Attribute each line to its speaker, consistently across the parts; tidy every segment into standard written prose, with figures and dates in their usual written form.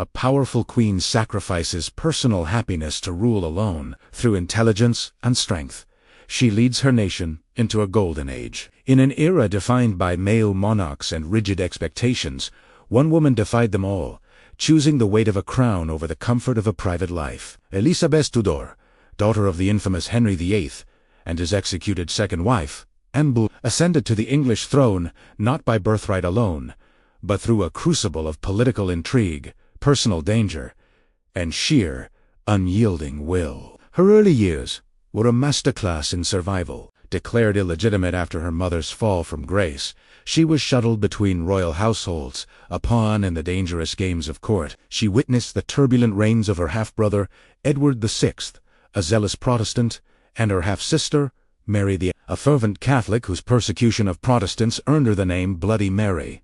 Speaker 1: A powerful queen sacrifices personal happiness to rule alone. Through intelligence and strength, she leads her nation into a golden age. In an era defined by male monarchs and rigid expectations, one woman defied them all, choosing the weight of a crown over the comfort of a private life. Elizabeth Tudor, daughter of the infamous Henry VIII and his executed second wife, Anne Boleyn, ascended to the English throne not by birthright alone, but through a crucible of political intrigue, personal danger, and sheer, unyielding will. Her early years were a masterclass in survival. Declared illegitimate after her mother's fall from grace, she was shuttled between royal households, a pawn in the dangerous games of court. She witnessed the turbulent reigns of her half-brother, Edward VI, a zealous Protestant, and her half-sister, Mary the a fervent Catholic whose persecution of Protestants earned her the name Bloody Mary.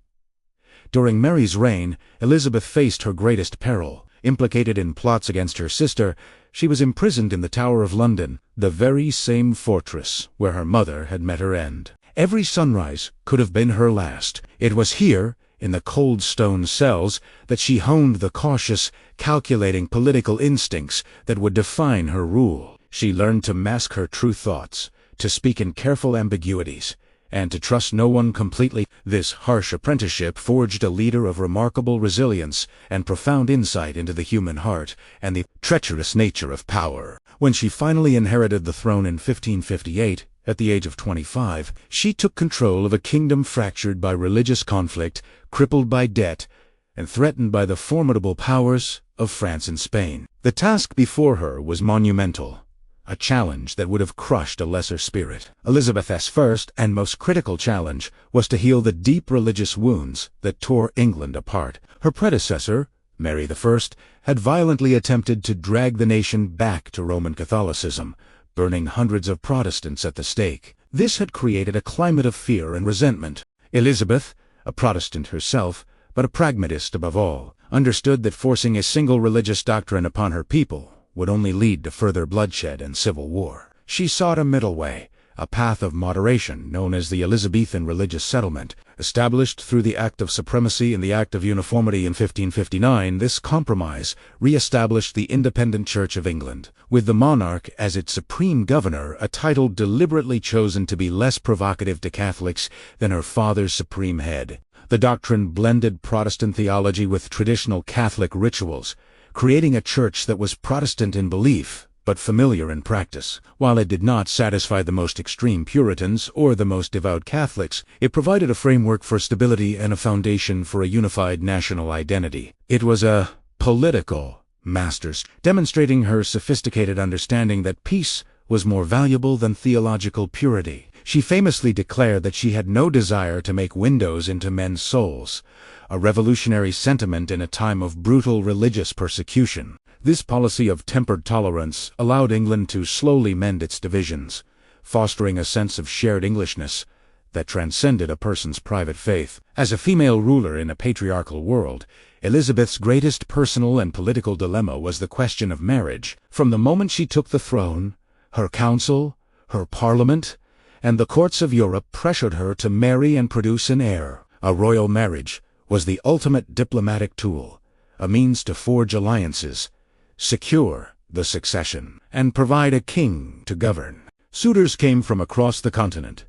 Speaker 1: During Mary's reign, Elizabeth faced her greatest peril. Implicated in plots against her sister, she was imprisoned in the Tower of London, the very same fortress where her mother had met her end. Every sunrise could have been her last. It was here, in the cold stone cells, that she honed the cautious, calculating political instincts that would define her rule. She learned to mask her true thoughts, to speak in careful ambiguities, and to trust no one completely. This harsh apprenticeship forged a leader of remarkable resilience and profound insight into the human heart and the treacherous nature of power. When she finally inherited the throne in 1558, at the age of 25, she took control of a kingdom fractured by religious conflict, crippled by debt, and threatened by the formidable powers of France and Spain. The task before her was monumental, a challenge that would have crushed a lesser spirit. Elizabeth's first and most critical challenge was to heal the deep religious wounds that tore England apart. Her predecessor, Mary I, had violently attempted to drag the nation back to Roman Catholicism, burning hundreds of Protestants at the stake. This had created a climate of fear and resentment. Elizabeth, a Protestant herself, but a pragmatist above all, understood that forcing a single religious doctrine upon her people would only lead to further bloodshed and civil war. She sought a middle way, a path of moderation known as the Elizabethan religious settlement. Established through the Act of Supremacy and the Act of Uniformity in 1559, this compromise re-established the independent Church of England, with the monarch as its supreme governor, a title deliberately chosen to be less provocative to Catholics than her father's supreme head. The doctrine blended Protestant theology with traditional Catholic rituals, creating a church that was Protestant in belief, but familiar in practice. While it did not satisfy the most extreme Puritans or the most devout Catholics, it provided a framework for stability and a foundation for a unified national identity. It was a political masterpiece, demonstrating her sophisticated understanding that peace was more valuable than theological purity. She famously declared that she had no desire to make windows into men's souls, a revolutionary sentiment in a time of brutal religious persecution. This policy of tempered tolerance allowed England to slowly mend its divisions, fostering a sense of shared Englishness that transcended a person's private faith. As a female ruler in a patriarchal world, Elizabeth's greatest personal and political dilemma was the question of marriage. From the moment she took the throne, her council, her parliament, and the courts of Europe pressured her to marry and produce an heir. A royal marriage was the ultimate diplomatic tool, a means to forge alliances, secure the succession, and provide a king to govern. Suitors came from across the continent: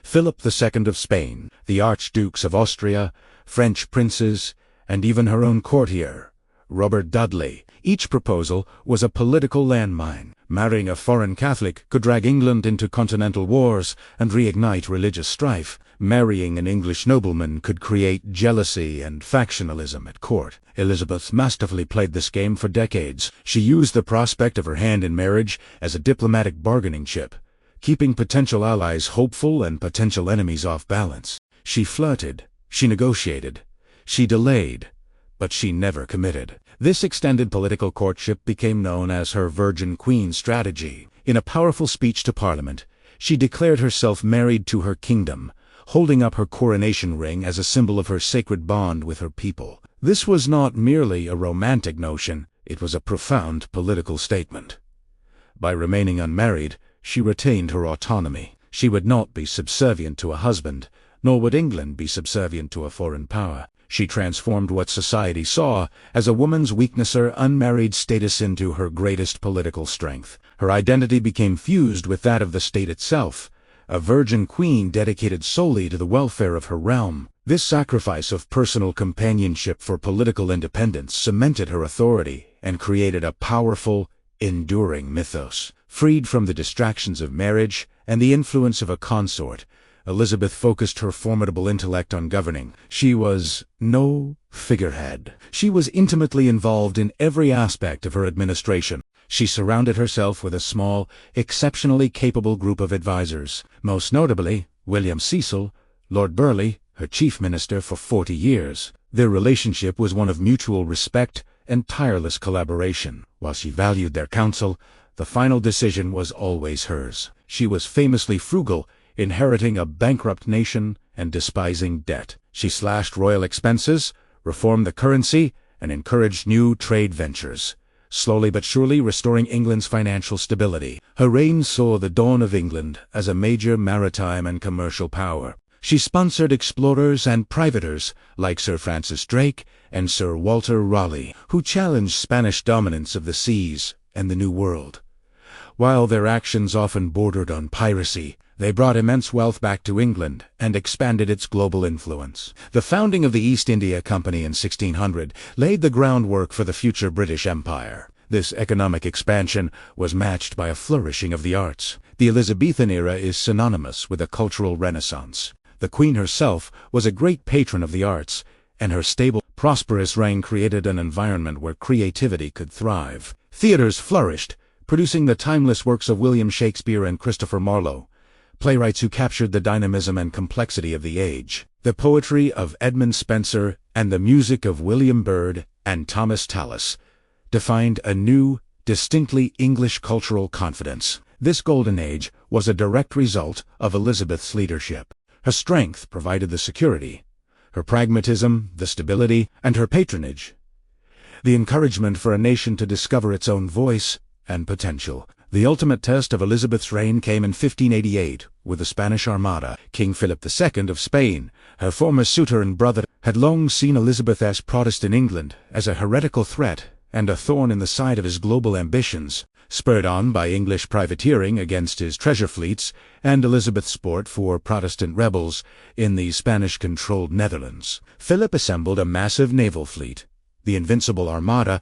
Speaker 1: Philip II of Spain, the Archdukes of Austria, French princes, and even her own courtier, Robert Dudley. Each proposal was a political landmine. Marrying a foreign Catholic could drag England into continental wars and reignite religious strife. Marrying an English nobleman could create jealousy and factionalism at court. Elizabeth masterfully played this game for decades. She used the prospect of her hand in marriage as a diplomatic bargaining chip, keeping potential allies hopeful and potential enemies off balance. She flirted, she negotiated, she delayed, but she never committed. This extended political courtship became known as her Virgin Queen strategy. In a powerful speech to Parliament, she declared herself married to her kingdom, holding up her coronation ring as a symbol of her sacred bond with her people. This was not merely a romantic notion, it was a profound political statement. By remaining unmarried, she retained her autonomy. She would not be subservient to a husband, nor would England be subservient to a foreign power. She transformed what society saw as a woman's weakness or unmarried status into her greatest political strength. Her identity became fused with that of the state itself, a virgin queen dedicated solely to the welfare of her realm. This sacrifice of personal companionship for political independence cemented her authority and created a powerful, enduring mythos. Freed from the distractions of marriage and the influence of a consort, Elizabeth focused her formidable intellect on governing. She was no figurehead. She was intimately involved in every aspect of her administration. She surrounded herself with a small, exceptionally capable group of advisors, most notably William Cecil, Lord Burleigh, her chief minister for 40 years. Their relationship was one of mutual respect and tireless collaboration. While she valued their counsel, the final decision was always hers. She was famously frugal, inheriting a bankrupt nation and despising debt. She slashed royal expenses, reformed the currency, and encouraged new trade ventures, slowly but surely restoring England's financial stability. Her reign saw the dawn of England as a major maritime and commercial power. She sponsored explorers and privateers like Sir Francis Drake and Sir Walter Raleigh, who challenged Spanish dominance of the seas and the New World. While their actions often bordered on piracy, they brought immense wealth back to England and expanded its global influence. The founding of the East India Company in 1600 laid the groundwork for the future British Empire. This economic expansion was matched by a flourishing of the arts. The Elizabethan era is synonymous with a cultural renaissance. The Queen herself was a great patron of the arts, and her stable, prosperous reign created an environment where creativity could thrive. Theaters flourished, producing the timeless works of William Shakespeare and Christopher Marlowe, playwrights who captured the dynamism and complexity of the age. The poetry of Edmund Spenser and the music of William Byrd and Thomas Tallis defined a new, distinctly English cultural confidence. This golden age was a direct result of Elizabeth's leadership. Her strength provided the security, her pragmatism, the stability, and her patronage, the encouragement for a nation to discover its own voice and potential. The ultimate test of Elizabeth's reign came in 1588 with the Spanish Armada. King Philip II of Spain, her former suitor and brother, had long seen Elizabeth as Protestant England as a heretical threat and a thorn in the side of his global ambitions. Spurred on by English privateering against his treasure fleets and Elizabeth's support for Protestant rebels in the Spanish-controlled Netherlands, Philip assembled a massive naval fleet, the Invincible Armada,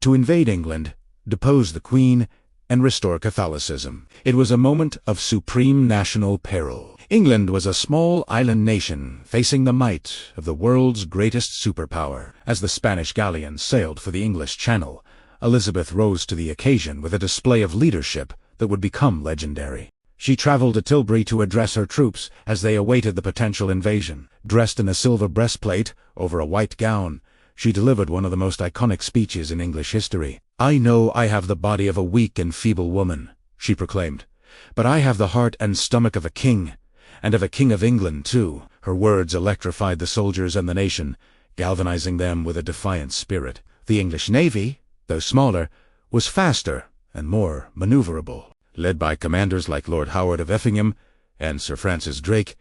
Speaker 1: to invade England, depose the Queen, and restore Catholicism. It was a moment of supreme national peril. England was a small island nation facing the might of the world's greatest superpower. As the Spanish galleons sailed for the English Channel, Elizabeth rose to the occasion with a display of leadership that would become legendary. She traveled to Tilbury to address her troops as they awaited the potential invasion. Dressed in a silver breastplate over a white gown, she delivered one of the most iconic speeches in English history. "I know I have the body of a weak and feeble woman," she proclaimed, "but I have the heart and stomach of a king, and of a king of England, too." Her words electrified the soldiers and the nation, galvanizing them with a defiant spirit. The English Navy, though smaller, was faster and more maneuverable. Led by commanders like Lord Howard of Effingham and Sir Francis Drake,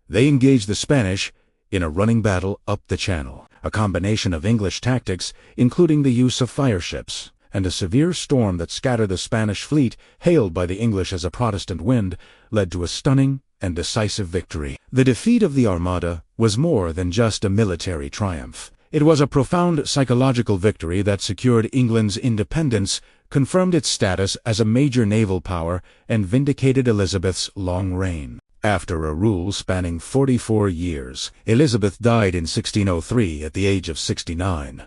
Speaker 1: they engaged the Spanish in a running battle up the Channel. A combination of English tactics, including the use of fireships, and a severe storm that scattered the Spanish fleet, hailed by the English as a Protestant wind, led to a stunning and decisive victory. The defeat of the Armada was more than just a military triumph. It was a profound psychological victory that secured England's independence, confirmed its status as a major naval power, and vindicated Elizabeth's long reign. After a rule spanning 44 years, Elizabeth died in 1603 at the age of 69.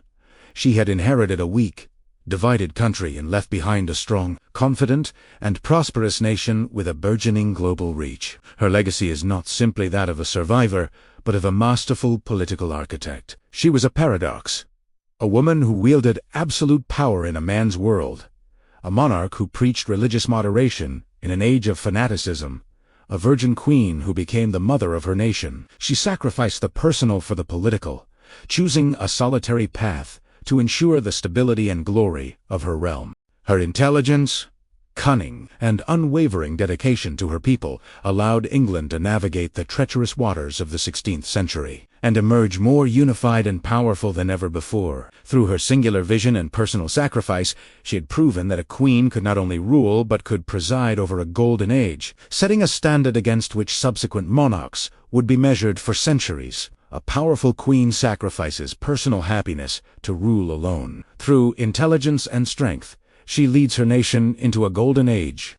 Speaker 1: She had inherited a weak, divided country and left behind a strong, confident, and prosperous nation with a burgeoning global reach. Her legacy is not simply that of a survivor, but of a masterful political architect. She was a paradox, a woman who wielded absolute power in a man's world, a monarch who preached religious moderation in an age of fanaticism, a virgin queen who became the mother of her nation. She sacrificed the personal for the political, choosing a solitary path to ensure the stability and glory of her realm. Her intelligence, cunning, and unwavering dedication to her people allowed England to navigate the treacherous waters of the 16th century and emerge more unified and powerful than ever before. Through her singular vision and personal sacrifice, she had proven that a queen could not only rule but could preside over a golden age, setting a standard against which subsequent monarchs would be measured for centuries. A powerful queen sacrifices personal happiness to rule alone. Through intelligence and strength, she leads her nation into a golden age.